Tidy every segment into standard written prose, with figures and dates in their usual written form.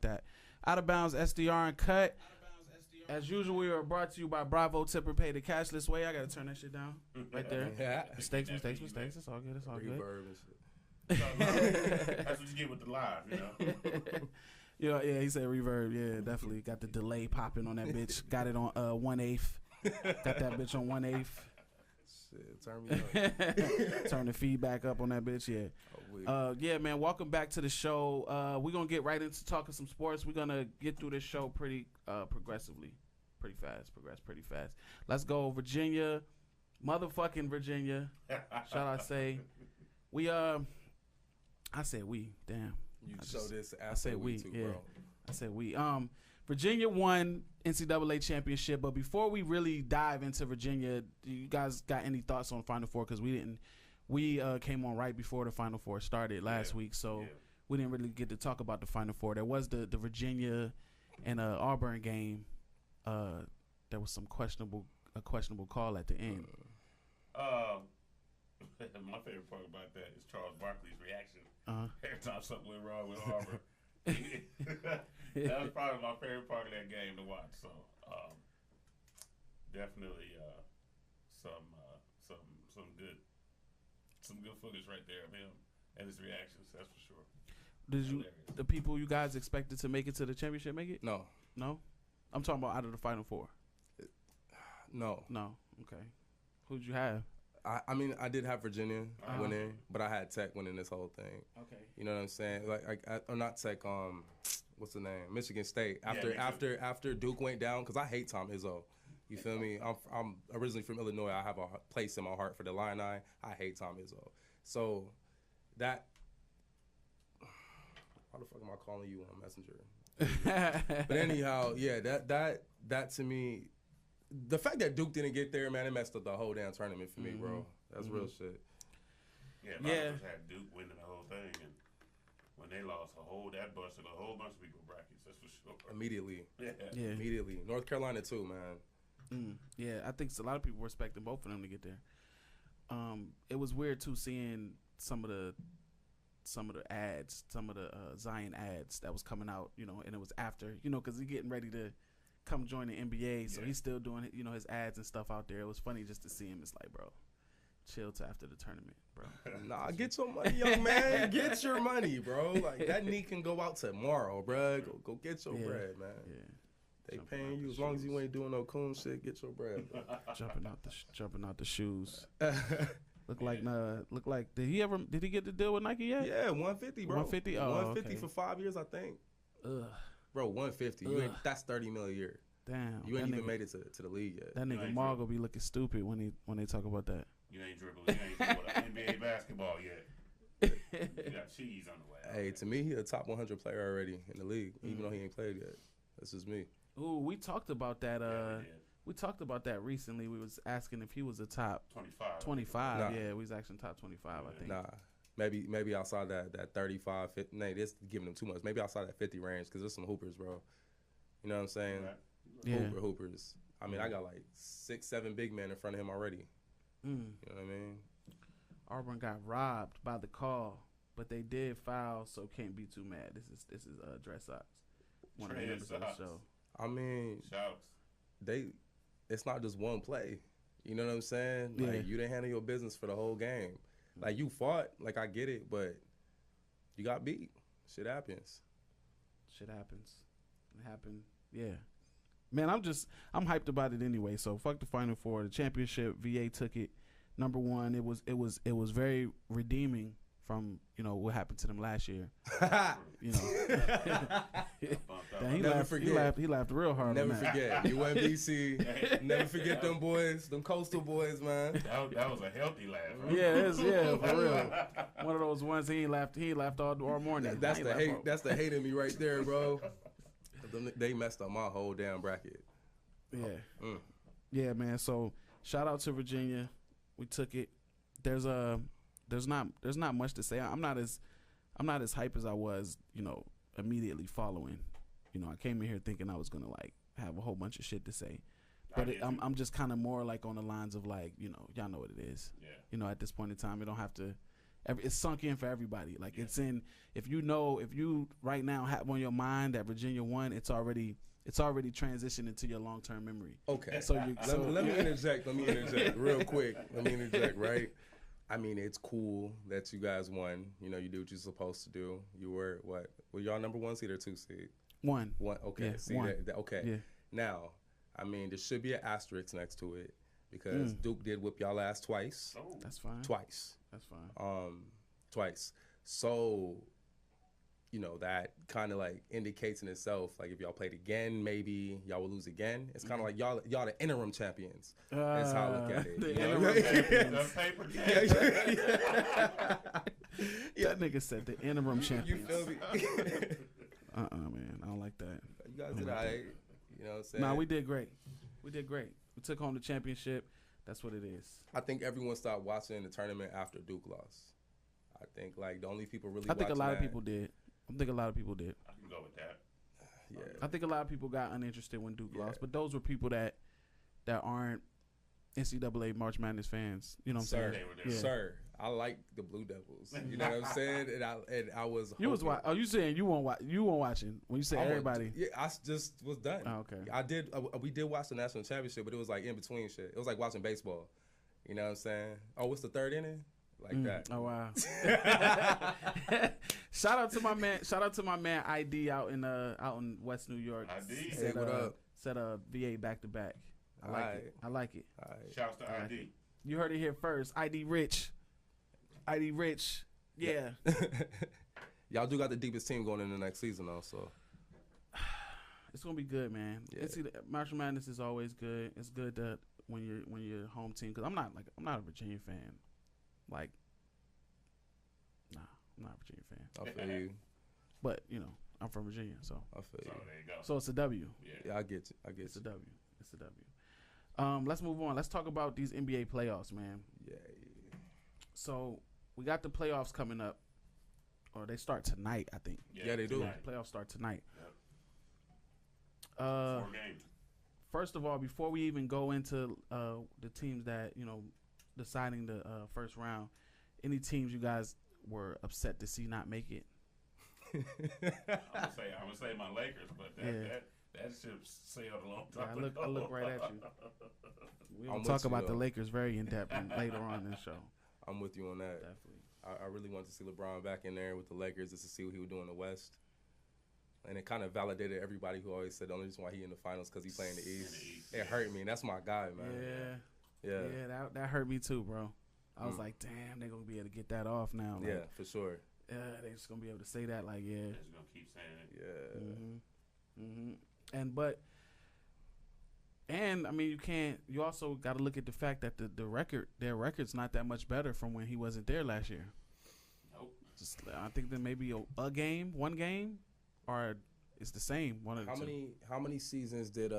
like that. Out of bounds, SDR and cut. As usual, we are brought to you by Bravo Tipper Pay the cashless way. I gotta turn that shit down right there. Yeah. Mistakes. It's all good. It's all good. Reverb and shit. That's what you get with the live, you know. Yeah, he said reverb. Yeah, definitely got the delay popping on that bitch. Got it on 1/8. Got that bitch on 1/8. Shit, turn me up. Turn the feedback up on that bitch. Yeah. Yeah, man. Welcome back to the show. We're gonna get right into talking some sports. We're gonna get through this show pretty progressively, pretty fast. Progress pretty fast. Let's go, Virginia, motherfucking Virginia. Shall I say? I said we. Damn. I say we too, yeah. bro. I said we. Virginia won NCAA championship, but before we really dive into Virginia, do you guys got any thoughts on Final Four? Because we didn't. We came on right before the Final Four started last week, so we didn't really get to talk about the Final Four. There was the Virginia and Auburn game. There was some questionable call at the end. My favorite part about that is Charles Barkley's reaction every time something went wrong with Auburn. That was probably my favorite part of that game to watch. So definitely some good footage right there of him and his reactions. That's for sure. The people you guys expected to make it to the championship make it? No. I'm talking about out of the Final Four. No. Okay. Who'd you have? I mean, I did have Virginia winning, but I had Tech winning this whole thing. Okay. You know what I'm saying? Or not Tech. What's the name? Michigan State. After Duke went down, because I hate Tom Izzo. You feel me? I'm originally from Illinois. I have a place in my heart for the Illini. I hate Tom Izzo. So that. Why the fuck am I calling you on Messenger? But anyhow, yeah, that to me. The fact that Duke didn't get there, man, it messed up the whole damn tournament for me, bro. That's real shit. Yeah, Marcus had Duke winning the whole thing, and when they lost, that busted a whole bunch of people brackets. That's for sure. Immediately. Yeah. Immediately. North Carolina too, man. Yeah, I think a lot of people were expecting both of them to get there. It was weird too seeing some of the ads, some of the Zion ads that was coming out, and it was after, because he's getting ready to come join the NBA, so he's still doing, his ads and stuff out there. It was funny just to see him. It's like, bro, chill till after the tournament, bro. Nah, get your money, young man. Get your money, bro. Like, that knee can go out tomorrow, bro. Go get your bread, man. Yeah. They paying you as long as you ain't doing no coon shit. Get your bread, bro. Jumping out the shoes. Look like did he get the deal with Nike yet? Yeah, 150, bro. 150. Oh, 150 for 5 years, I think. Ugh. Bro, 150. That's $30 million a year. Damn. You ain't even made it to the league yet. That nigga Margo be looking stupid when they talk about that. You ain't dribbled NBA basketball yet. You got cheese on the way. Hey, to me, he a top 100 player already in the league, even though he ain't played yet. That's just me. Ooh, we talked about that. We talked about that recently. We was asking if he was a top 25. Nah. Yeah, we was asking top 25. I think. Nah. Maybe outside that 35, 50. Nah, this giving him too much. Maybe outside that 50 range, because there's some hoopers, bro. You know what I'm saying? Yeah. Hoopers. I mean, I got like 6, 7 big men in front of him already. You know what I mean? Auburn got robbed by the call, but they did foul, so can't be too mad. This is Dress Socks, one of the members of the show. I mean, shouts. It's not just one play. You know what I'm saying? Yeah. Like, you didn't handle your business for the whole game. Like, you fought, like, I get it, but you got beat. Shit happens. It happened. Yeah. Man, I'm hyped about it anyway. So fuck the Final Four. The championship, VA took it. Number one, it was very redeeming from what happened to them last year. He laughed real hard. Never forget UMBC. Never forget them boys, them coastal boys, man. That was a healthy laugh. Right? Yeah, for real. One of those ones he laughed all morning. That's the hate. That's the hate in me right there, bro. They messed up my whole damn bracket. Yeah. Yeah, man. So shout out to Virginia. We took it. There's not much to say. I'm not as hype as I was, immediately following. I came in here thinking I was gonna have a whole bunch of shit to say, but I'm just kind of more like on the lines of y'all know what it is. Yeah. At this point in time, it don't have to it's sunk in for everybody. Like it's in. If you right now have on your mind that Virginia won, it's already transitioned into your long-term memory. Okay. So let me interject. Let me interject real quick. Let me interject. Right. I mean, it's cool that you guys won. You know, you do what you're supposed to do. You were what? Were y'all number 1 seed or 2 seed? One. Okay. Yeah, See one. that? Okay. Yeah. Now, I mean, there should be an asterisk next to it because Duke did whip y'all ass twice. Oh. That's fine. Twice. That's fine. Twice. So, you know, that kind of like indicates in itself, like if y'all played again, maybe y'all will lose again. It's kind of like y'all the interim champions. That's how I look at it. The you know? interim champions. The paper That nigga said the interim You champions. feel me? Man, I don't like that. You guys did all right. You know what I'm saying? No, we did great. We took home the championship. That's what it is. I think everyone stopped watching the tournament after Duke lost. I think like the only people really. I think a watching lot of that- people did. I think a lot of people did. I can go with that. Yeah. I think a lot of people got uninterested when Duke Yeah. lost, but those were people that aren't NCAA March Madness fans. You know what I'm Sir, saying? They were there. Yeah. Sir, I like the Blue Devils. You know what I'm saying? And I was. You was hoping- you saying you weren't watching when you say I everybody? Yeah, I just was done. Oh, okay. I did. We did watch the national championship, but it was like in between shit. It was like watching baseball. You know what I'm saying? Oh, what's the third inning? Like that. Oh wow! Shout out to my man ID out in West New York. ID. Hey, what up? Said VA back to back. I like it. I like it. All right. Shouts to Alright. ID. You heard it here first. ID Rich. Yeah. Y'all do got the deepest team going in the next season, though. So It's gonna be good, man. Yeah. March Madness is always good. It's good that when you're home team, because I'm not a Virginia fan. Like, nah, I'm not a Virginia fan. I feel you. But I'm from Virginia, so I feel So you. there you go. it's a W. Yeah. Yeah, I get you. I get It's a you. W. It's a W. Let's move on. Let's talk about these NBA playoffs, man. Yeah. So we got the playoffs coming up, or they start tonight, I think. Yeah, they do. Yeah, playoffs start tonight. Yep. 4 games. First of all, before we even go into the teams that deciding the first round, any teams you guys were upset to see not make it? I'm gonna say my Lakers, but that ship sailed a long time I look right at you. We I'm will talk with you, about the though. Lakers very in depth later on in the show. I'm with you on that. Definitely. I really wanted to see LeBron back in there with the Lakers just to see what he would do in the West. And it kind of validated everybody who always said the only reason why he in the finals because he playing the East. It hurt me. And that's my guy, man. Yeah. That hurt me too, bro. I was like, damn, they're gonna be able to get that off now. Like, Yeah, for sure. they're just gonna be able to say that, like, yeah. They're just gonna keep saying it. Yeah. And I mean, you also got to look at the fact that their record's not that much better from when he wasn't there last year. Nope. I think there may be one game, or it's the same. One of the two. How many seasons did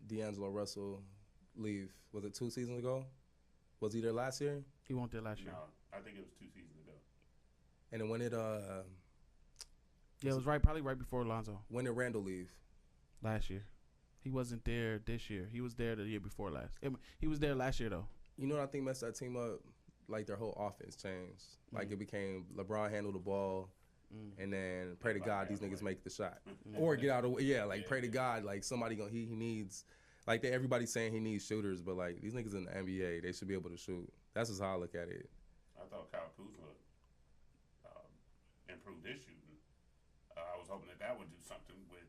D'Angelo Russell leave? Was it 2 seasons ago? Was he there last year? He wasn't there last year. No, I think it was 2 seasons ago. And then when did Yeah, it was probably right before Lonzo Randall leave? last year. He wasn't there this year. He was there the year before last. He was there last year though. You know what I think messed that team up? Like their whole offense changed. Like it became LeBron handle the ball, and then pray to God these niggas make the shot or get out of the way. Yeah, like pray to God like somebody he needs. Like everybody's saying he needs shooters, but like these niggas in the NBA, they should be able to shoot. That's just how I look at it. I thought Kyle Kuzma improved his shooting. I was hoping that would do something with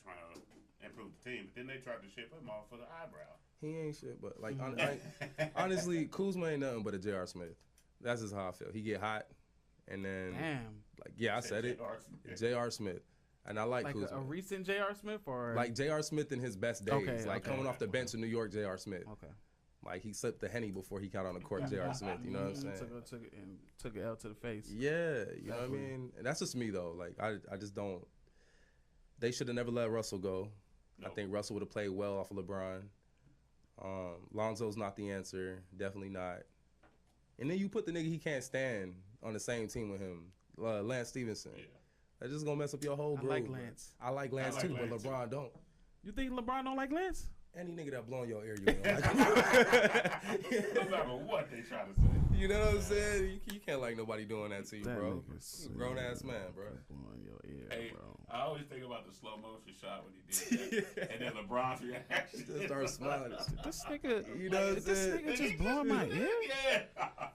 trying to improve the team, but then they tried to ship him off for the eyebrow. He ain't shit, but like honestly, Kuzma ain't nothing but a J.R. Smith. That's just how I feel. He get hot, and then Damn. I said it, J.R. Smith, and I like Kuzma. A recent J.R. Smith or Like J.R. Smith in his best days, coming off the bench in New York, J.R. Smith. Okay. Like he sipped the Henny before he got on the court, J.R. Smith. You know what I'm saying? Took an L to the face. Yeah, you know what I mean. And that's just me though. Like I just don't. They should have never let Russell go. No. I think Russell would have played well off of LeBron. Lonzo's not the answer, definitely not. And then you put the nigga he can't stand on the same team with him, Lance Stevenson. Yeah. That's just gonna mess up your whole I groove. like Lance. I like Lance too, but LeBron don't. You think LeBron don't like Lance? Any nigga that blow in your ear, you don't like. No matter what they try to say. You know what I'm saying? You can't like nobody doing that to you, That bro. nigga's Grown ass man, bro. blowing your ear, Hey, bro. I always think about the slow motion shot when he did that, and then LeBron's reaction. Just start smiling. This nigga, You know what I'm this saying? nigga just blowing my ear.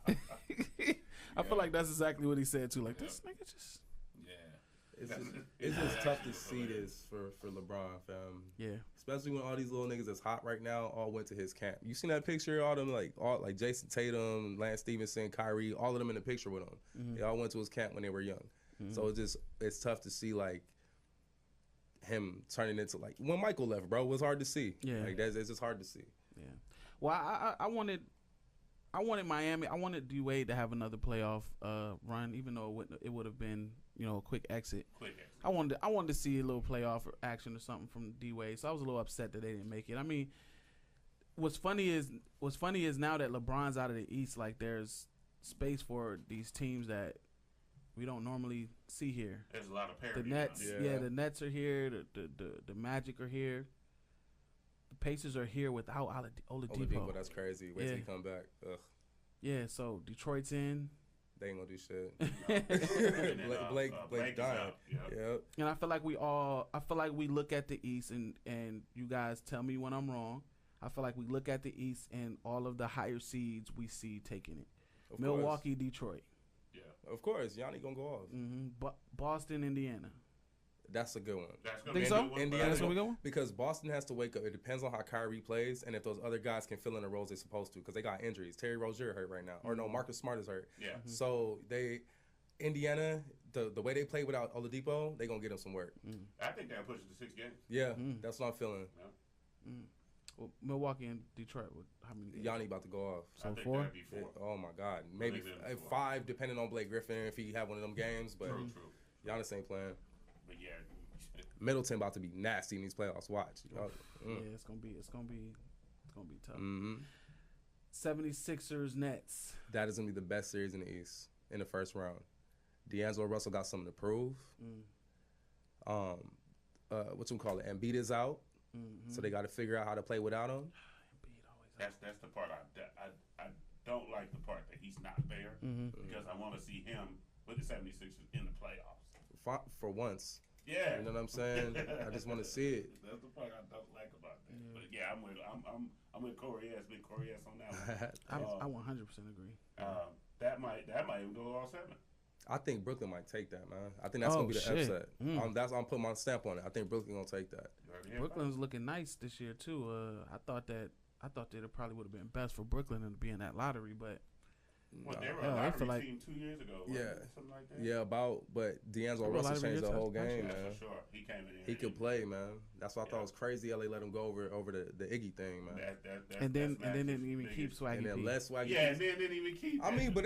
Yeah. I feel like that's exactly what he said too. Like this nigga just. Yeah. It's just tough to see this for LeBron, fam. Yeah. Especially when all these little niggas that's hot right now all went to his camp. You seen that picture? All them like Jason Tatum, Lance Stevenson, Kyrie, all of them in the picture with him. Mm-hmm. They all went to his camp when they were young. So it's tough to see like him turning into like when Michael left, bro. It was hard to see. Yeah. Like it's just hard to see. Yeah. Well, I wanted Miami. I wanted D Wade to have another playoff run, even though it would have been a quick exit. I wanted to see a little playoff action or something from D Wade. So I was a little upset that they didn't make it. I mean, what's funny is now that LeBron's out of the East, like there's space for these teams that we don't normally see here. There's a lot of parity. The Nets, Yeah. the Nets are here. The Magic are here. The Pacers are here without Oladipo. That's crazy. Wait till he come back. Ugh. Yeah, so Detroit's in. They ain't gonna do shit. Blake dying. Yep. And I feel like we look at the East and you guys tell me when I'm wrong. I feel like we look at the East and all of the higher seeds we see taking it. Of Milwaukee, Detroit. Yeah. Of course, Yanni gonna go off. Boston, Indiana. That's a good one. That's gonna Think be so? a good one. Indiana, That's where we going? because Boston has to wake up. It depends on how Kyrie plays and if those other guys can fill in the roles they're supposed to, because they got injuries. Terry Rozier hurt right now, or no, Marcus Smart is hurt. Yeah. So Indiana, the way they play without Oladipo, they gonna get them some work. I think they'll push it to 6 games. Yeah, that's what I'm feeling. Well, Milwaukee and Detroit. How many games? Yanni about to go off. So I think 4? that'd be 4. Oh my God, maybe Maybe 4. 5 depending on Blake Griffin if he have one of them games. But True. Giannis ain't playing. But yeah. Middleton about to be nasty in these playoffs. Watch. Yeah, it's gonna be tough. Mm-hmm. 76ers Nets. That is gonna be the best series in the East in the first round. D'Angelo Russell got something to prove. Embiid is out, so they got to figure out how to play without him. That's the part I don't like, the part that he's not there, because I want to see him with the 76ers in the playoffs. For once. Yeah. You know what I'm saying? I just want to see it. That's the part I don't like about that. But yeah, I'm with Corey S. Big Corey S. on that one. I 100% agree. That might even go all 7. I think Brooklyn might take that, man. I think that's gonna be the upset. I'm putting my stamp on it. I think Brooklyn gonna take that. Brooklyn's looking nice this year too. I thought that it probably would have been best for Brooklyn to be in that lottery, but They were a lottery team 2 years ago. Something like that. Yeah, but D'Angelo Russell changed the whole game, man. For sure. He came in. He could play, man. That's why I thought it was crazy. LA let him go over the Iggy thing, man. And then didn't even keep Swaggy and then P. less Swaggy. Yeah, and then didn't even keep. I mean, but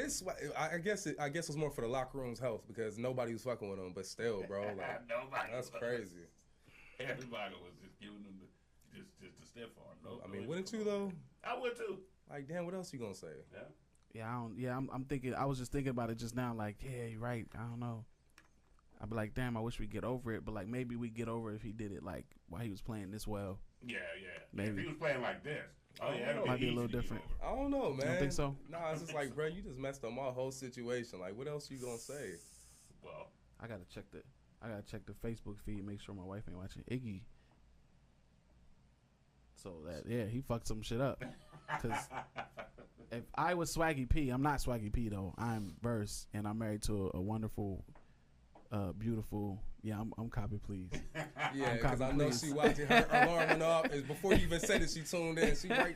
I guess it was more for the locker room's health because nobody was fucking with him. But still, bro, like Nobody that's crazy. Everybody was just giving them just the stiff arm. I mean, wouldn't you though? I would too. Like, damn, what else you gonna say? Yeah, I'm thinking. I was just thinking about it just now. Like, yeah, you're right. I don't know. I'd be like, damn, I wish we get over it. But like, maybe we get over it if he did it like while he was playing this well. Yeah. Maybe If he was playing like this, it might be a little different. I don't know, man. You don't think so? Nah, it's just like, bro, you just messed up my whole situation. Like, what else you gonna say? Well, I gotta check the Facebook feed, make sure my wife ain't watching Iggy. So that he fucked some shit up. Cause if I was Swaggy P, I'm not Swaggy P though. I'm Verse, and I'm married to a wonderful, beautiful. Yeah, I'm copy please. Yeah, because I know she watching. Her alarm went off. Before you even said it, she tuned in. She right.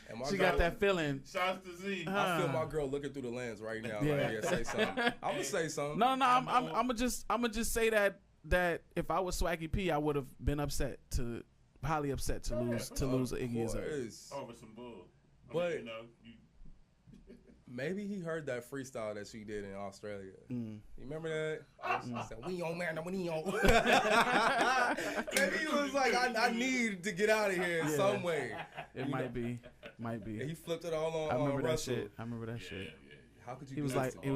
And my she girl, got that feeling. Shouts to Z. I feel my girl looking through the lens right now. Yeah. Like, say something. I'm gonna say something. No, I'm gonna just say that if I was Swaggy P, I would have been highly upset to lose Iggy Azalea. Over some bull. But maybe he heard that freestyle that she did in Australia. You remember that? She said, "We on man, we on." Maybe he was like, "I need to get out of here in some way." It might be. And he flipped it all on. I remember that Russell. shit. How could you? He was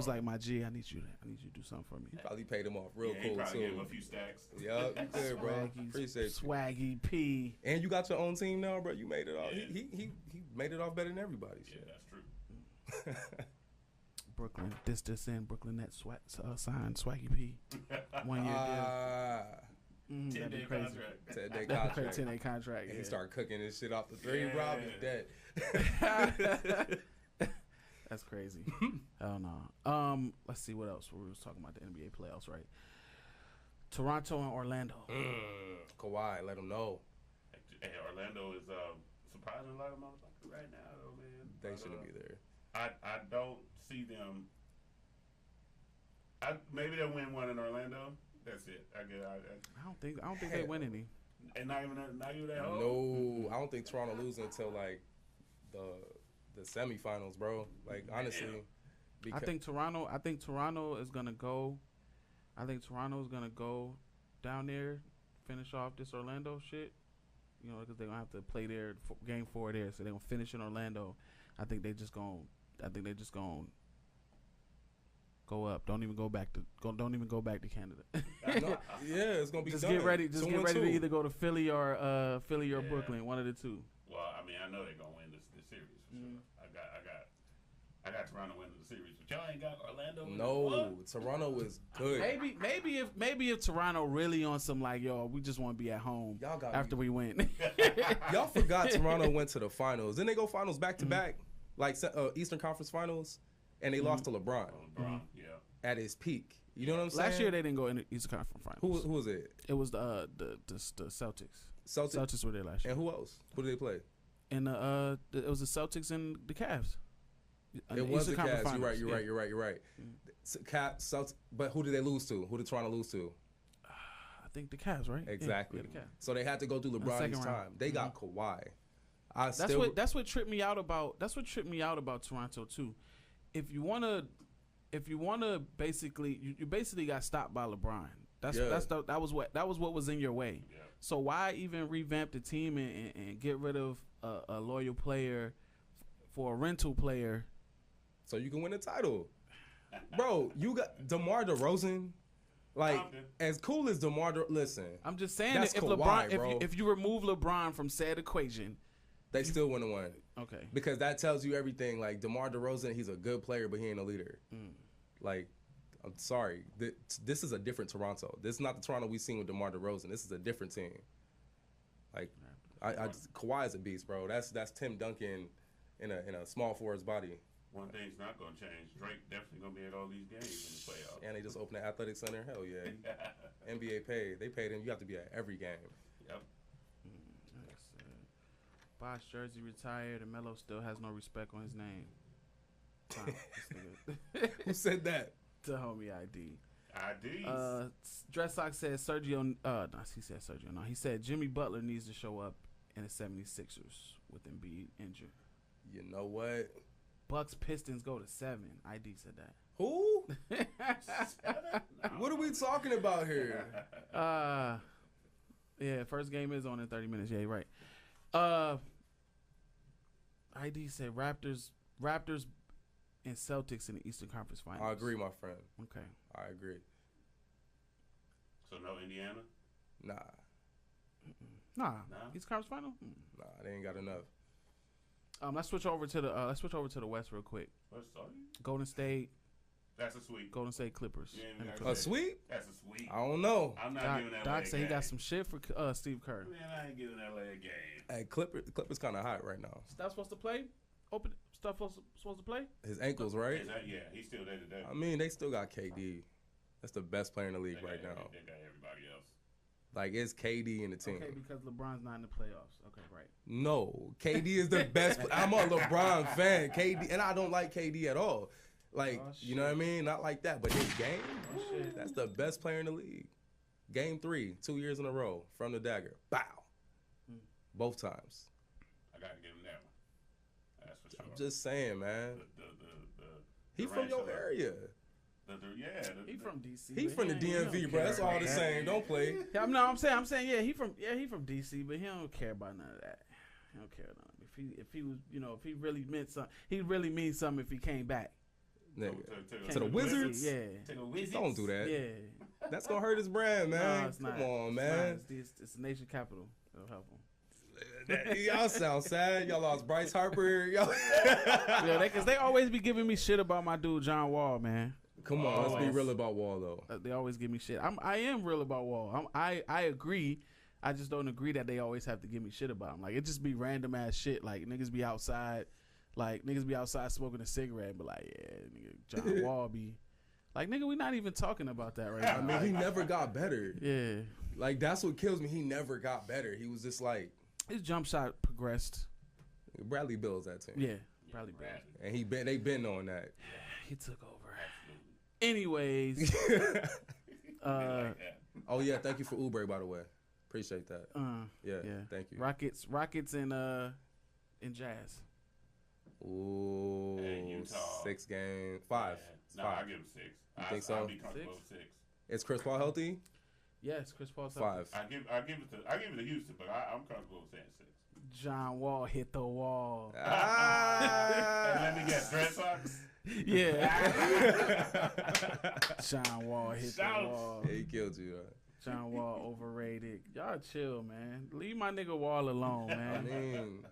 like, my G, I need you to do something for me. He probably paid him off real he cool probably too. gave him a few stacks. Yup, you good, bro. Appreciate you. Swaggy P. And you got your own team now, bro. You made it off. He made it off better than everybody. Yeah, Shit. that's true. Brooklyn. This in Brooklyn Nets signed Swaggy P. 1 year deal. 10-day contract. 10-day contract. 10-day contract. And he started cooking this shit off the three. Yeah. Rob is dead. That's crazy. Hell no. Let's see what else. We was talking about the NBA playoffs, right? Toronto and Orlando. Kawhi, let him know. Hey, Orlando is surprising a lot of motherfuckers right now, though, man. They shouldn't be there. I don't see them. Maybe they'll win one in Orlando. That's it. I don't think they win any. And not even at home. No, I don't think Toronto losing until like the semifinals, bro. Like honestly, I think Toronto is gonna go. I think Toronto is gonna go down there, finish off this Orlando shit. You know, because they're gonna have to play their game 4 there, so they're gonna finish in Orlando. I think they just gonna go up. Don't even go back to Canada. Yeah, it's gonna be just done. get ready. Just get ready to either go to Philly or Yeah. Brooklyn. One of the two. Well, I mean, I know they're gonna win this series for sure. I got Toronto winning the series, but y'all ain't got Orlando. No, Toronto is good. Maybe if Toronto really on some like, yo, we just want to be at home Y'all got after we win. Y'all forgot Toronto went to the finals. Didn't they go finals back to back, like Eastern Conference Finals, and they lost to LeBron Yeah. at his peak. You know what I'm saying? Last year they didn't go in the Eastern Conference Finals. Who was it? It was the Celtics. Celtics were there last year. And who else? Who did they play? And it was the Celtics and the Cavs. It was the Eastern Conference Cavs. You're Finals. right. You're right. Celtics, but who did they lose to? Who did Toronto lose to? I think the Cavs, right? Exactly. Yeah, the Cavs. So they had to go through LeBron second each round. time. They got Kawhi. That's what tripped me out about. That's what tripped me out about Toronto too. If you wanna basically, you basically got stopped by LeBron. That was what was in your way. Yeah. So why even revamp the team and get rid of a loyal player for a rental player? So you can win the title. Bro, you got DeMar DeRozan. Like, as cool as listen. I'm just saying that's that if Kawhi, LeBron, bro. if you remove LeBron from said equation, they still wouldn't win. Okay. Because that tells you everything. Like, DeMar DeRozan, he's a good player, but he ain't a leader. Like, I'm sorry. This is a different Toronto. This is not the Toronto we've seen with DeMar DeRozan. This is a different team. Like, Kawhi is a beast, bro. That's Tim Duncan in a small forward's body. One thing's not going to change. Drake definitely going to be at all these games in the playoffs. And they just opened the athletic center. Hell yeah. NBA paid. They paid him. You have to be at every game. Yep. Bosh jersey retired and Melo still has no respect on his name. Who said that? The homie ID. IDs. Dress Sock said Sergio. He said Sergio. No, he said Jimmy Butler needs to show up in the 76ers with Embiid injured. You know what? Bucks Pistons go to 7. ID said that. Who? What are we talking about here? Yeah, first game is on in 30 minutes. Yeah, you're right. ID said Raptors and Celtics in the Eastern Conference Finals. I agree, my friend. Okay. I agree. So no Indiana? Nah. Eastern Conference Final? Nah, they ain't got enough. Let's switch over to the West real quick. Golden State. That's a sweep. Golden State Clippers. A sweep? That's a sweep. I don't know. I'm not giving that. Doc said he got some shit for Steve Kerr. Man, I ain't giving LA a game. Hey, Clippers kind of hot right now. Steph supposed to play? Steph supposed to play? His ankles, right? Yeah, he's still there today. I mean, they still got KD. That's the best player in the league right now. They got everybody else. Like, it's KD in the team. Okay, because LeBron's not in the playoffs. Okay, right. No, KD is the best. I'm a LeBron fan. KD, and I don't like KD at all. Like, you know what I mean? Not like that. But his game, that's the best player in the league. Game 3, 2 years in a row, from the dagger. Bow. Both times. I got to give him that one. That's for sure. I'm just saying, man. He from your area. He from DC. He from the DMV, bro. That's all the same. Don't play. I'm saying, yeah, he from DC, but he don't care about none of that. He don't care about none. If he was, if he really meant something, he'd really mean something if he came back. Nigga. To the Wizards? Yeah. To the Wizards? Don't do that. Yeah. That's gonna hurt his brand, man. No, it's not. Come on, man. It's the nation capital. It'll help him. Y'all sound sad. Y'all lost Bryce Harper. Y'all. Yeah, because they always be giving me shit about my dude John Wall, man. Come on, let's be real about Wall though. They always give me shit. I am real about Wall. I agree. I just don't agree that they always have to give me shit about him. Like it just be random ass shit. Like niggas be outside, smoking a cigarette, and be like, yeah, nigga, John Wall be like, nigga, we not even talking about that right now. I mean, he never got better. Yeah, like that's what kills me. He never got better. He was just like his jump shot progressed. Bradley Bill's that team. Yeah, Bradley Bill. And they been on that. He took over. Anyways, oh yeah, thank you for Uber, by the way. Appreciate that. Yeah, thank you. Rockets and Jazz. Ooh, Utah. 6 games, 5. No, Five. I give him 6. You think so? I'll be comfortable with 6. Is Chris Paul healthy? Yes, Chris Paul. 5. I give it to Houston, but I'm comfortable with saying 6. John Wall hit the wall. And let me guess, Red Sox. Yeah. John Wall hit the wall. Yeah, he killed you. John Wall overrated. Y'all chill, man. Leave my nigga Wall alone, man. I mean,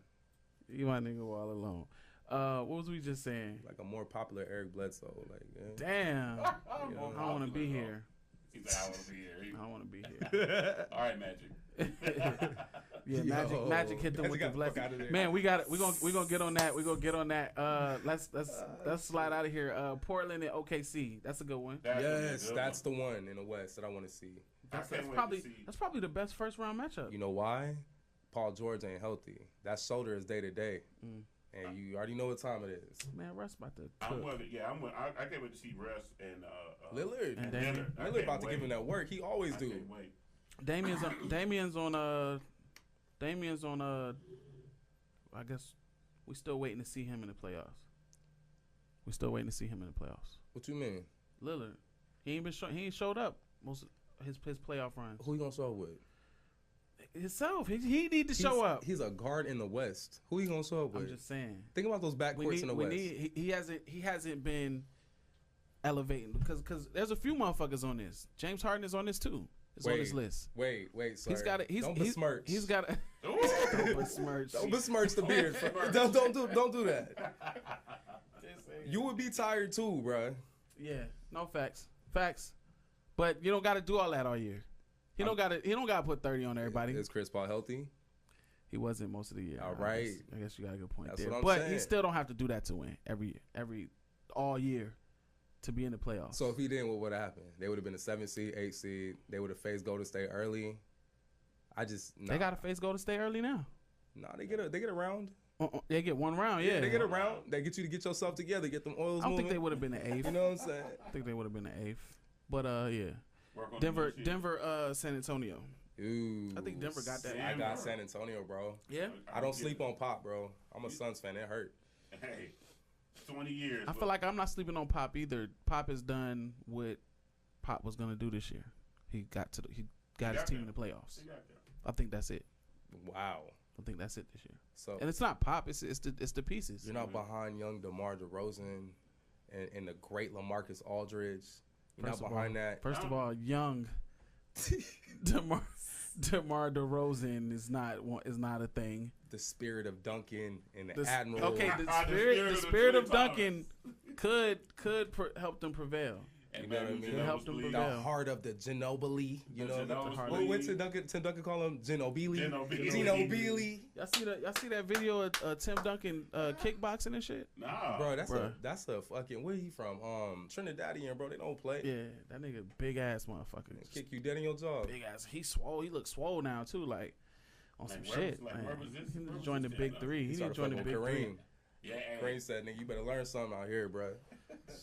leave my nigga Wall alone. What was we just saying? like a more popular Eric Bledsoe. Like, yeah. Damn. I don't want to be here. He said, I want to be here. I don't want to be here. All right, Magic. Yeah, Magic hit them with the blessing. Man, we gonna get on that. We gonna get on that. Let's slide out of here. Portland and OKC. That's a good one. That's the one in the West that I want to see. That's probably the best first round matchup. You know why? Paul George ain't healthy. That shoulder is day to day, and you already know what time it is. Man, Russ about to. I can't wait to see Russ and Lillard. And Lillard about to give him that work. He always do. Damian's on I guess we still waiting to see him in the playoffs. What you mean? Lillard, he ain't showed up most of his playoff runs. Who he gonna show up with? Himself. He need to show up. He's a guard in the West. Who he gonna show up with? I'm just saying. Think about those backcourts in the West. He hasn't been elevating because there's a few motherfuckers on this. James Harden is on this too. It's on his list. Wait, sorry. Don't besmirch the beard. Don't do that. You would be tired too, bro. Yeah, no facts. But you don't got to do all that all year. He don't got to put 30 on everybody. Is Chris Paul healthy? He wasn't most of the year. All right. I guess you got a good point That's there. what I'm but saying. He still don't have to do that to win all year to be in the playoffs. So if he didn't, what would have happened? They would have been a 7 seed, 8 seed. They would have faced Golden State early. They got to face Golden State early now. No, they get a round. They get one round, yeah. They get a round. They get you to get yourself together, get them oils moving. I don't think they would have been the 8th. You know what I'm saying? I think they would have been the 8th. But, yeah. Denver, San Antonio. Ooh. I think Denver got that. I got San Antonio, bro. Yeah? I don't sleep on Pop, bro. I'm a Suns fan. It hurt. Hey, 20 years. I feel like I'm not sleeping on Pop either. Pop has done what Pop was going to do this year. He got his team in the playoffs. I think that's it. Wow. I think that's it this year. So, and it's not Pop. It's the pieces. You're not behind young DeMar DeRozan and the great LaMarcus Aldridge. You're not behind that. First of all, young DeMar DeRozan is not a thing. The spirit of Duncan and the Admiral. Okay, the spirit of Duncan could help them prevail. You know what I mean? Help them prevail. The heart of the Ginobili. You know what Tim Duncan call him? Ginobili. Ginobili. Y'all see that video of Tim Duncan kickboxing and shit? Nah, bro. That's a fucking. Where he from? Trinidadian, bro. They don't play. Yeah, that nigga big ass motherfucker. Kick you dead in your jaw. Big ass. He swole. He looks swole now too. Like on some shit. He need to join the big three. He need to join the big three. Yeah, Kareem said, "Nigga, you better learn something out here, bro."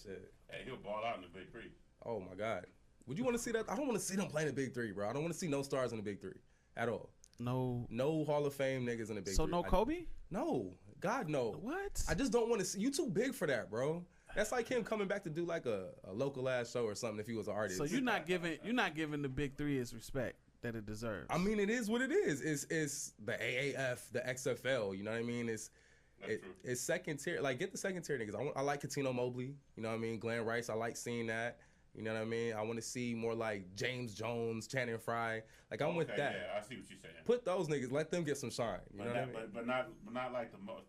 Shit. Hey, he'll ball out in the big three. Oh my God. Would you want to see that? I don't want to see them playing the big three, bro. I don't want to see no stars in the big three at all. No Hall of Fame niggas in the big three. So no Kobe? No. God, no. What? I just don't want to see. You too big for that, bro. That's like him coming back to do like a local ass show or something if he was an artist. So you're not giving the big three its respect that it deserves. I mean, it is what it is. It's the AAF, the XFL. You know what I mean? It's second tier. Like, get the second tier niggas. I like Katino Mobley. You know what I mean? Glenn Rice. I like seeing that. You know what I mean? I want to see more like James Jones, Channing Frye. Like I'm with that. Yeah, I see what you're saying. Put those niggas, let them get some shine. You know what I mean? But not like the Mount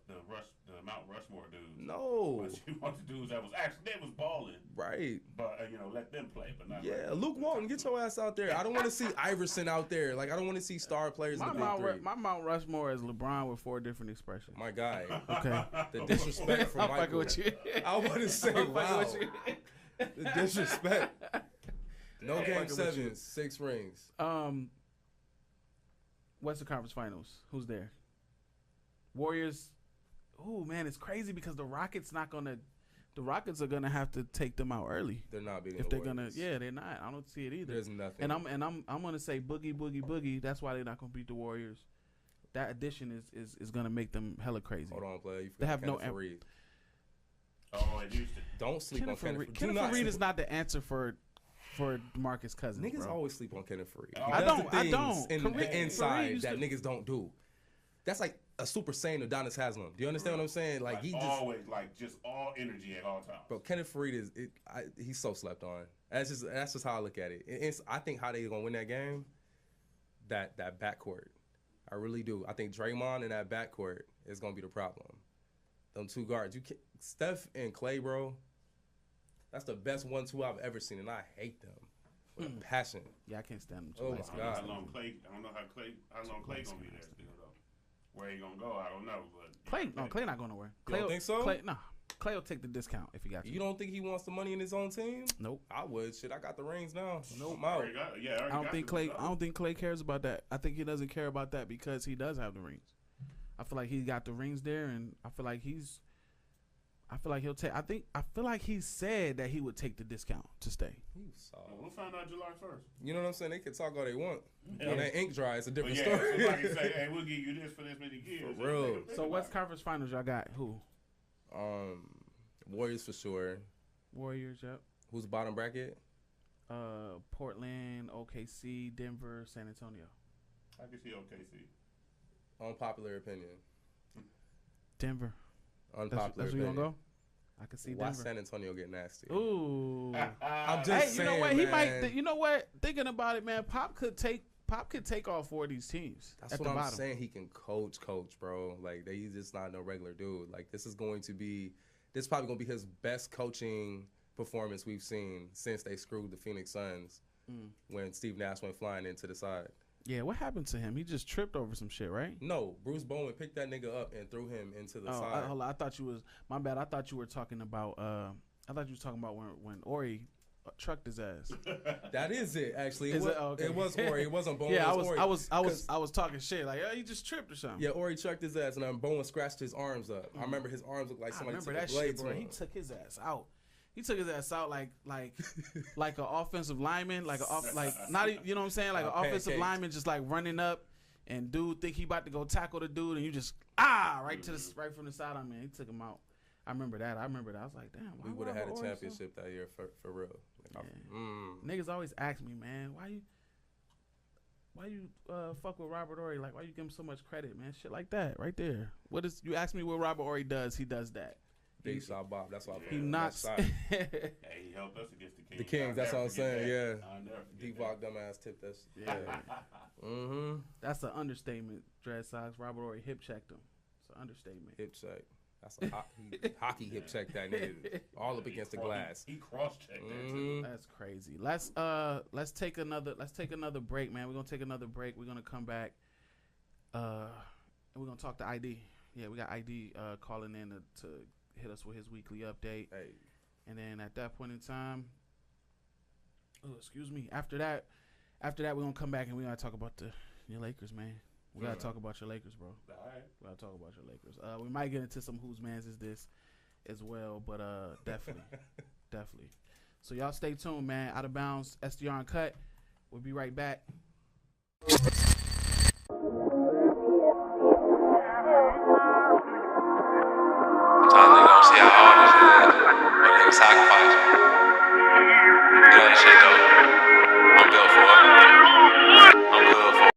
Rushmore dudes. No. But you want the dudes that was balling. Right. But let them play. But not. Yeah, like Luke Walton, get your ass out there. I don't want to see Iverson out there. Like I don't want to see star players in the big three. My Mount Rushmore is LeBron with 4 different expressions. My guy. Okay. The disrespect from Michael. I'm fucking with you. I want to say, wow. The disrespect. No game 7, 6 rings. Western Conference Finals. Who's there? Warriors. Oh man, it's crazy because the Rockets are gonna have to take them out early. They're not beating if the they're Warriors. they're not. I don't see it either. There's nothing. And I'm gonna say boogie. That's why they're not gonna beat the Warriors. That addition is gonna make them hella crazy. Hold on, player. They have no. Oh, in Houston. Don't sleep on Kenneth. Kenneth Reed is not the answer for DeMarcus Cousins. Niggas bro. always sleep on Kenneth Reed. I don't. In the inside that niggas don't do. That's like a Super Saiyan Adonis Haslam. Do you understand what I'm saying? Like he always just all energy at all times. Bro, Kenneth Reed he's so slept on. That's just how I look at it. I think how they gonna win that game. That backcourt, I really do. I think Draymond in that backcourt is gonna be the problem. Them 2 guards, Steph and Clay, bro. That's the best 1-2 I've ever seen, and I hate them with a passion. Yeah, I can't stand them. Oh my God. I don't know how Clay gonna be there still though. Where he gonna go, I don't know. But Clay not going nowhere. You don't think so? Clay will take the discount if he got to. You don't think he wants the money in his own team? Nope. I would. Shit, I got the rings now. Nope. I'm out. I don't think Clay cares about that. I think he doesn't care about that because he does have the rings. I feel like he got the rings there, and I feel like he'll take. I feel like he said that he would take the discount to stay. We'll find out July 1st. You know what I'm saying? They can talk all they want. Yeah. When that ink dry, it's a different So story. somebody can say, "Hey, we'll give you this for this many years." For real. So West Conference Finals, y'all got who? Warriors for sure. Warriors, yep. Who's the bottom bracket? Portland, OKC, Denver, San Antonio. I can see OKC. Unpopular opinion. Denver. Unpopular That's where you opinion. gonna go? I can see Why Denver. San Antonio get nasty? Ooh. I'm just saying, you know what? man. He might. You know what? Thinking about it, man. Pop could take all 4 of these teams. That's at what the I'm bottom. saying. He can coach, bro. Like he's just not no regular dude. Like this is probably gonna be his best coaching performance we've seen since they screwed the Phoenix Suns when Steve Nash went flying into the side. Yeah, what happened to him? He just tripped over some shit, right? No, Bruce Bowen picked that nigga up and threw him into the side. Hold on. I thought you was my bad. I thought you were talking about. I thought you was talking about when Ori trucked his ass. That is it. Actually, Okay. It was Ori. It wasn't Bowen. Yeah, Ori. I was talking shit like he just tripped or something. Yeah, Ori trucked his ass, and then Bowen scratched his arms up. I remember his arms looked like somebody took a blade to him. He took his ass out. He took his ass out like an offensive lineman, not you know what I'm saying, like an offensive lineman just like running up, and dude think he about to go tackle the dude, and you just right from the side. I mean, he took him out. I remember that. I was like, damn. We would have had a championship that year for real. Niggas always ask me, man, why you fuck with Robert Horry? Like, why you give him so much credit, man? Shit like that, right there. You ask me what Robert Horry does, he does that. Big shot Bob. That's why he knocks. Hey, he helped us against the Kings. The Kings. That's what I'm saying. Yeah. Deep-Vock dumbass tipped that. Yeah. That's an understatement. Dread Sox. Robert Horry hip checked him. It's an understatement. Hip check. That's a hockey hip check that nigga all up against the glass. He cross-checked that too. That's crazy. Let's take another break, man. We're gonna take another break. We're gonna come back. And we're gonna talk to ID. Yeah, we got ID calling in to hit us with his weekly update. Hey. And then at that point in time, after that, we're going to come back and we got to talk about your Lakers, man. We got to talk about your Lakers, bro. All right. We got to talk about your Lakers. We might get into some whose mans is this as well, but definitely. Definitely. So y'all stay tuned, man. Out of Bounds, SDR Uncut. We'll be right back. Sometimes they don't see how hard it is. Make niggas sacrifice.